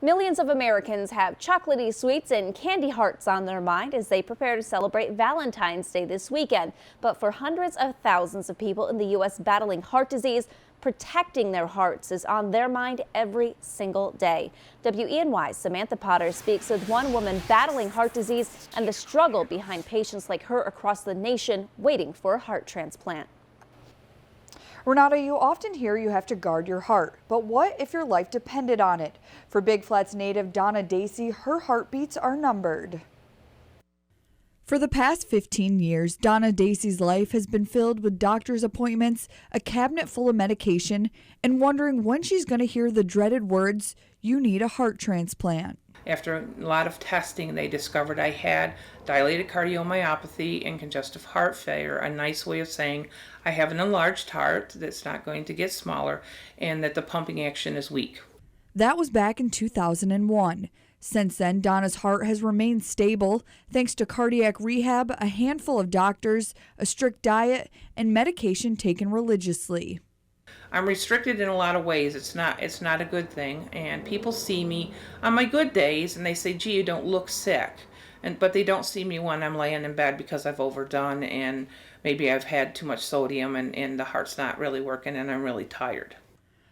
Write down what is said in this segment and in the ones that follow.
Millions of Americans have chocolatey sweets and candy hearts on their mind as they prepare to celebrate Valentine's Day this weekend. But for hundreds of thousands of people in the U.S. battling heart disease, protecting their hearts is on their mind every single day. WENY's Samantha Potter speaks with one woman battling heart disease and the struggle behind patients like her across the nation waiting for a heart transplant. Renata, you often hear you have to guard your heart, but what if your life depended on it? For Big Flats native Donna Dacey, her heartbeats are numbered. For the past 15 years, Donna Dacey's life has been filled with doctor's appointments, a cabinet full of medication, and wondering when she's going to hear the dreaded words, "You need a heart transplant." After a lot of testing, they discovered I had dilated cardiomyopathy and congestive heart failure, a nice way of saying I have an enlarged heart that's not going to get smaller and that the pumping action is weak. That was back in 2001. Since then, Donna's heart has remained stable thanks to cardiac rehab, a handful of doctors, a strict diet, and medication taken religiously. I'm restricted in a lot of ways. It's not a good thing, and people see me on my good days and they say, "Gee, you don't look sick." But they don't see me when I'm laying in bed because I've overdone and maybe I've had too much sodium and the heart's not really working and I'm really tired.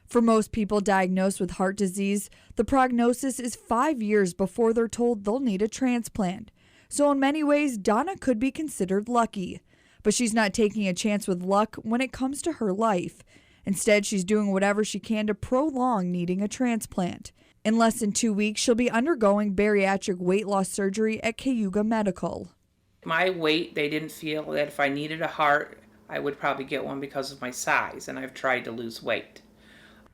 For most people diagnosed with heart disease, the prognosis is 5 years before they're told they'll need a transplant. So in many ways, Donna could be considered lucky. But she's not taking a chance with luck when it comes to her life. Instead, she's doing whatever she can to prolong needing a transplant. In less than 2 weeks, she'll be undergoing bariatric weight loss surgery at Cayuga Medical. My weight, they didn't feel that if I needed a heart, I would probably get one because of my size, and I've tried to lose weight.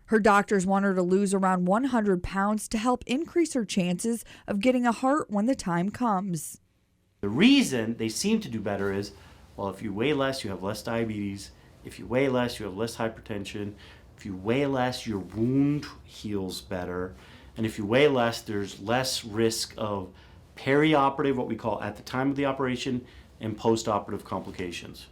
Her doctors want her to lose around 100 pounds to help increase her chances of getting a heart when the time comes. The reason they seem to do better is, well, if you weigh less, you have less diabetes. If you weigh less, you have less hypertension. If you weigh less, your wound heals better. And if you weigh less, there's less risk of perioperative, what we call at the time of the operation, and postoperative complications.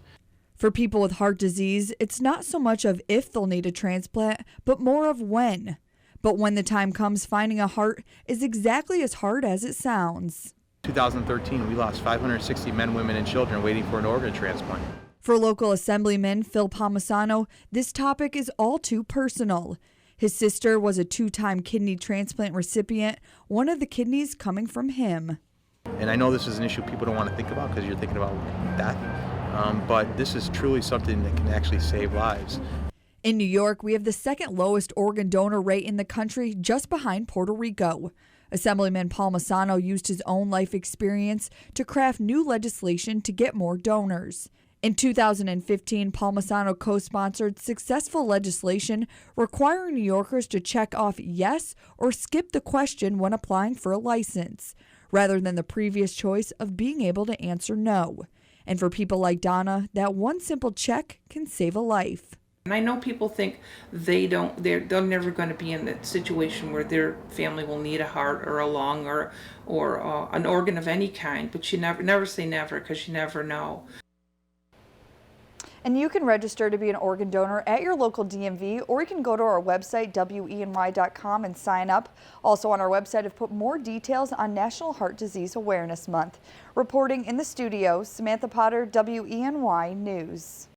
For people with heart disease, it's not so much of if they'll need a transplant, but more of when. But when the time comes, finding a heart is exactly as hard as it sounds. 2013, we lost 560 men, women, and children waiting for an organ transplant. For local Assemblyman Phil Palmisano, this topic is all too personal. His sister was a 2-time kidney transplant recipient, one of the kidneys coming from him. And I know this is an issue people don't want to think about because you're thinking about death, but this is truly something that can actually save lives. In New York, we have the second lowest organ donor rate in the country, just behind Puerto Rico. Assemblyman Palmisano used his own life experience to craft new legislation to get more donors. In 2015, Palmisano co-sponsored successful legislation requiring New Yorkers to check off yes or skip the question when applying for a license, rather than the previous choice of being able to answer no. And for people like Donna, that one simple check can save a life. And I know people think they're never going to be in that situation where their family will need a heart or a lung or an organ of any kind, but you never say never because you never know. And you can register to be an organ donor at your local DMV, or you can go to our website, WENY.com, and sign up. Also on our website, I've put more details on National Heart Disease Awareness Month. Reporting in the studio, Samantha Potter, WENY News.